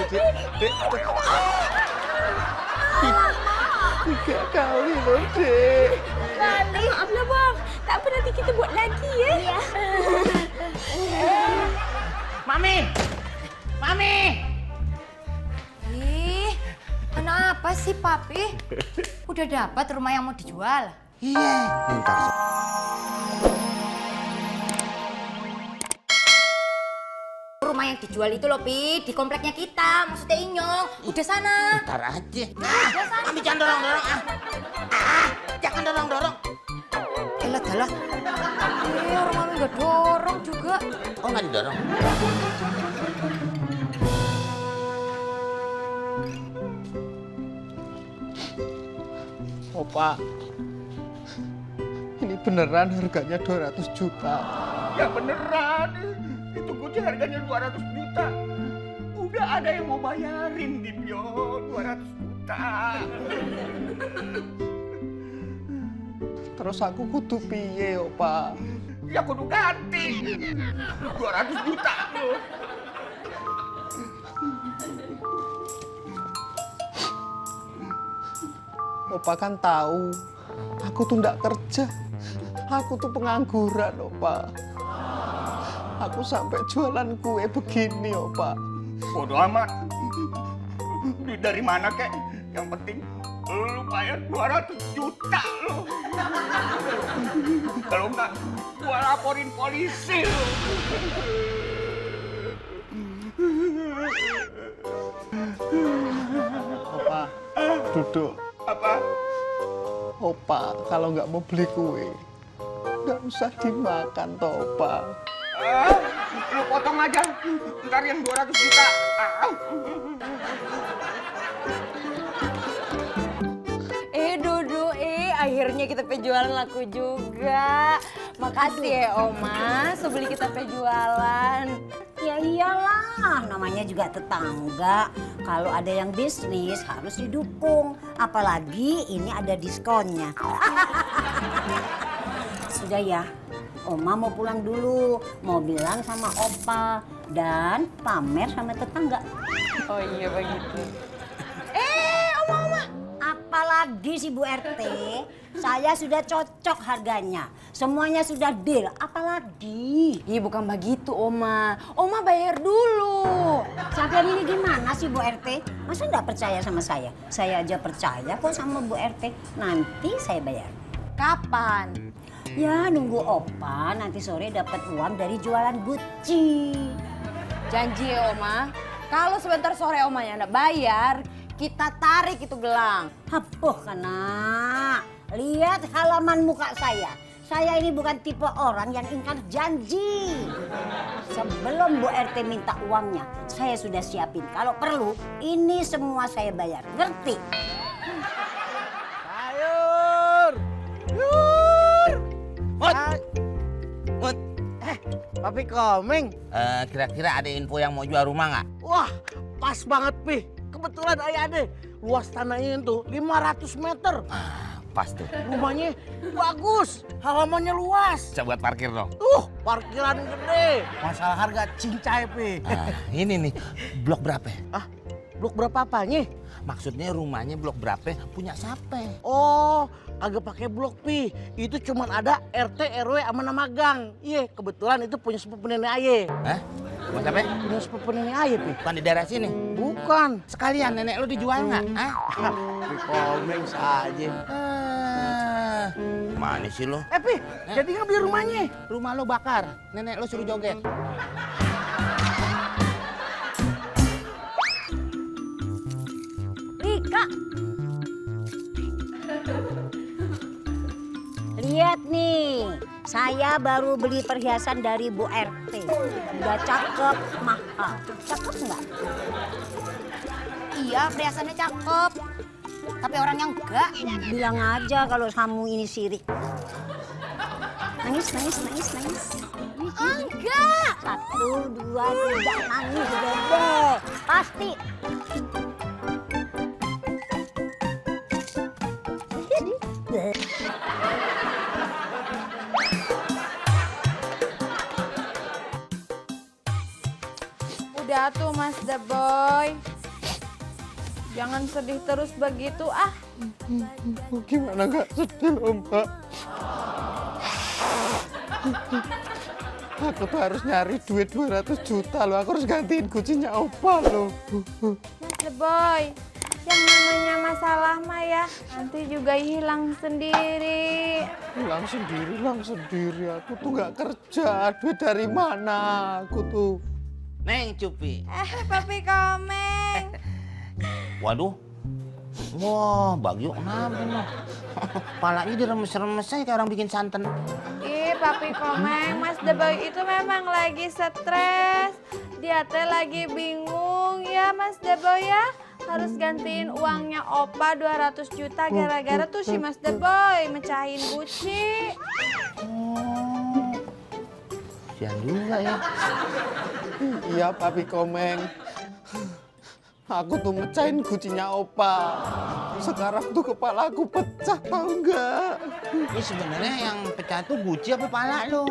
Dek. 3 kali loh, Dek. Kali. Maaflah bang. Tak apa, nanti kita buat lagi ya. Iya. Mami! Mami! Ih, kenapa sih Papi? Udah dapat rumah yang mau dijual? Iya, ntar. Rumah yang dijual itu loh, Pi, di kompleknya kita, maksudnya Inyong. Udah sana. Ntar aja. Mami jangan dorong-dorong ah. Jangan dorong-dorong. Elah, dalah. Orang Mami nggak dorong juga. Oh, nggak didorong? Opa, ini beneran harganya 200 juta. Ya beneran, itu kucing harganya 200 juta. Udah ada yang mau bayarin, Dimyo, 200 juta. Terus aku kudu piye, Opa? Ya kudu ganti, 200 juta. Opa kan tahu, aku tuh ndak kerja. Aku tuh pengangguran, Opa. Aku sampai jualan kue begini, Opa. Bodoh amat. Duit dari mana, kek? Yang penting lu bayar 200 juta lu. Kalau enggak, gua laporin polisi lu. Opa, duduk. Apa? Opa, kalau nggak mau beli kue, nggak usah dimakan, toh, Opa. Lu potong aja. Ntar yang 200 juta. Dudu, akhirnya kita penjualan laku juga. Makasih ya Oma, sebeli kita penjualan. Ya iyalah, namanya juga tetangga. Kalau ada yang bisnis harus didukung. Apalagi ini ada diskonnya. Sudah ya, Oma mau pulang dulu. Mau bilang sama Opa dan pamer sama tetangga. Oh iya begitu. Oma. Apalagi si Bu RT, saya sudah cocok harganya. Semuanya sudah deal, apalagi? Iya bukan begitu Oma. Oma bayar dulu. Sampai ini gimana sih Bu RT? Masa nggak percaya sama saya? Saya aja percaya kok sama Bu RT. Nanti saya bayar. Kapan? Ya nunggu Opa nanti sore dapat uang dari jualan Gucci. Janji ya Oma. Kalau sebentar sore Omanya nggak bayar, kita tarik itu gelang. Hapuh kena. Lihat halaman muka saya. Saya ini bukan tipe orang yang ingkar janji. Sebelum Bu RT minta uangnya, saya sudah siapin. Kalau perlu, ini semua saya bayar. Ngerti? Sayur! Yur! Mut! Mut! Papi komeng. Kira-kira ada info yang mau jual rumah nggak? Wah, pas banget, Pi. Kebetulan ayah ada. Luas tanahnya itu 500 meter. Pas tuh. Rumahnya bagus, halamannya luas. Bisa buat parkir dong. Parkiran gede. Masalah harga cincai, Pi. Ini nih, blok berapa? Blok berapa apanya? Maksudnya rumahnya blok berapa, punya siapa? Oh, agak pakai blok, Pi. Itu cuman ada RT, RW, sama nama gang. Iya, kebetulan itu punya sepupu nenek aye. Hah? Punya siapa? Punya sepupu nenek aye, Pi. Bukan di daerah sini? Bukan. Sekalian nenek lu dijual nggak? Pi komeng saja. Mana sih lo? Pi, jadi nggak beli rumahnya? Rumah lo bakar, nenek lo suruh joget. Rika. Lihat nih, saya baru beli perhiasan dari Bu RT. Udah cakep, mahal. Cakep nggak? Iya, perhiasannya cakep. Tapi orangnya enggak. Bilang aja kalau kamu ini sirik. Nangis. Enggak. 1, 2, 3, nangis dede. Pasti. Udah tuh Mas The Boy. Jangan sedih terus begitu ah. Gimana nggak sedih loh, Mbak? Aku tuh harus nyari duit 200 juta loh. Aku harus gantiin kuncinya Opa loh. Mas The Boy, yang namanya masalah mah ya nanti juga hilang sendiri. Hilang sendiri. Aku tuh nggak kerja. Duit dari mana? Aku tuh. Neng Cupi. Papi Komeng. Waduh. Wah, Bagio kenapa nih? Palanya diremes-remes aja kayak orang bikin santan. Ih, Papi Komeng, Mas The Boy itu memang lagi stres. Dia teh lagi bingung ya, Mas The Boy ya. Harus gantiin uangnya Opa 200 juta gara-gara tuh si Mas The Boy mecahin Gucci. Oh. Sian juga ya. Iya, Papi Komeng. Aku tuh mecahin kuncinya Opa. Sekarang tuh kepala aku pecah, tahu nggak? Ini sebenarnya yang pecah tuh Gucci apa pala lo?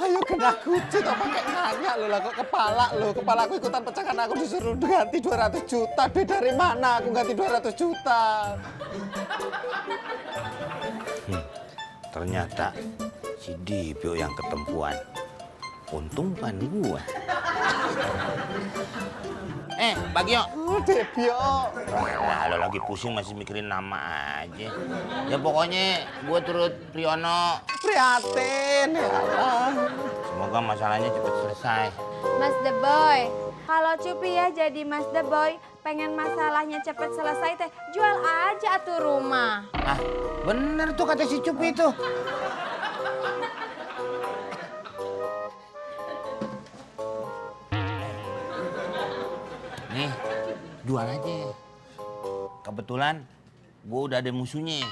Ayo kena kunci atau pakai nanya lo lah kok kepala lo. Kepala aku ikutan pecah karena aku disuruh ganti 200 juta. Duit dari mana aku ganti 200 juta? Ternyata si Dipio yang ketempuan. Untung bukan gua. Bagio. Debio. Wah, lo lagi pusing masih mikirin nama aja. Ya pokoknya gue turut Priyono. Prihatin ya Allah. Semoga masalahnya cepat selesai. Mas The Boy, kalau Cupi ya jadi Mas The Boy, pengen masalahnya cepet selesai teh, jual aja tuh rumah. Ah, bener tuh kata si Cupi itu. Nih, jual aja. Kebetulan gue udah ada musuhnya.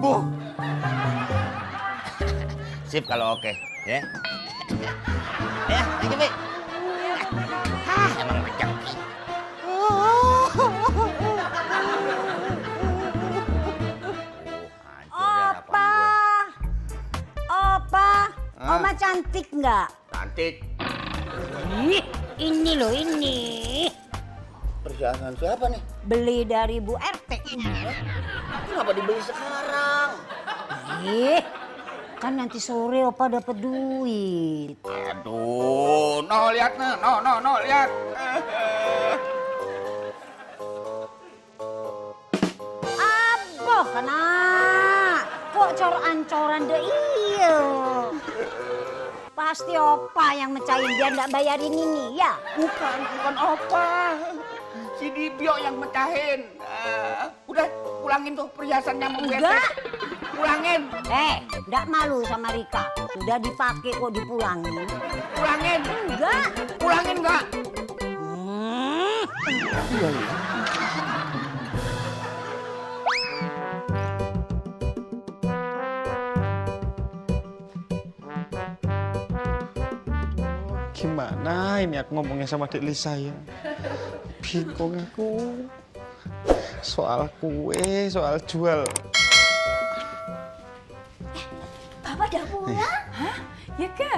Boh, Sip kalau oke, ya. Ya, ini Pi. Emang pecah. Opa, Oma cantik nggak? Cantik. Ih, ini loh ini. Perhiasan siapa nih? Beli dari Bu RT. Kenapa dibeli sekarang? Ih, kan nanti sore Opa dapat duit. Aduh, lihat nih, lihat. Aboh kena. Kok cor-ancoran deh iya. Pasti Opa yang mecahin dia nggak bayarin ini ya. Bukan Opa. Si Dibio yang mecahin. Udah pulangin tuh perhiasannya mau gue. Enggak. Pulangin. Nggak malu sama Rika. Sudah dipakai kok dipulangin. Pulangin. Enggak. Pulangin nggak? gimana ini aku ngomongnya sama Dek Lisa ya? Bingung aku. Soal kue, soal jual. Bapak udah pulang? Hah? Ya ke?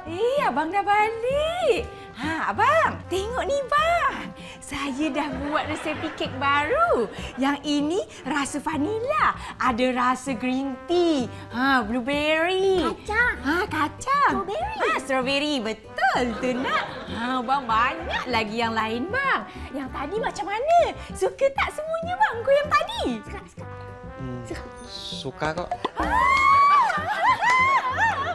Iya, Abang dah balik. Abang, tengok ni Bang. Saya dah buat resepi kek baru. Yang ini rasa vanila, ada rasa green tea, blueberry. Kacang. Kacang. Strawberry. Strawberry, betul tu nak. Bang, banyak lagi yang lain Bang. Yang tadi macam mana? Suka tak semuanya Bang, kau yang tadi? Suka kok.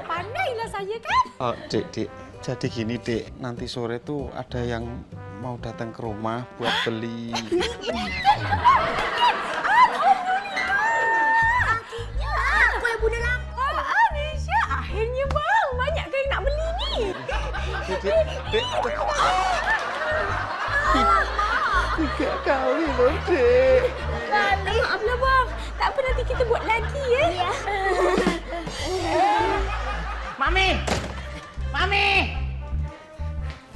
Pandailah saya kan? Oh, Dek. Jadi gini, Dek. Nanti sore tuh ada yang mau datang ke rumah buat beli. Kue Bunda Lampu. Nisha, akhirnya Bang. Banyak kan yang nak beli ni. Dek. 3 kali loh, Dek. Maaflah Bang. Tak apa, nanti kita buat lagi ya. Mami!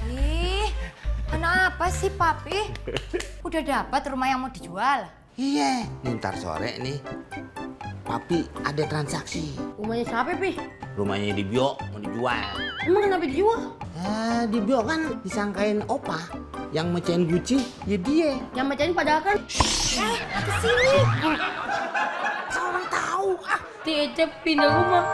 Ih, kenapa sih Papi? Udah dapat rumah yang mau dijual? Iya, ntar sore nih Papi ada transaksi. Rumahnya siapa, Pi? Rumahnya di Bio mau dijual. Emang kenapa dijual? Di Bio kan disangkain opa yang mecahin Gucci, ya dia. Yang mecahin padahal kan Orang tahu. Tiece pindah rumah.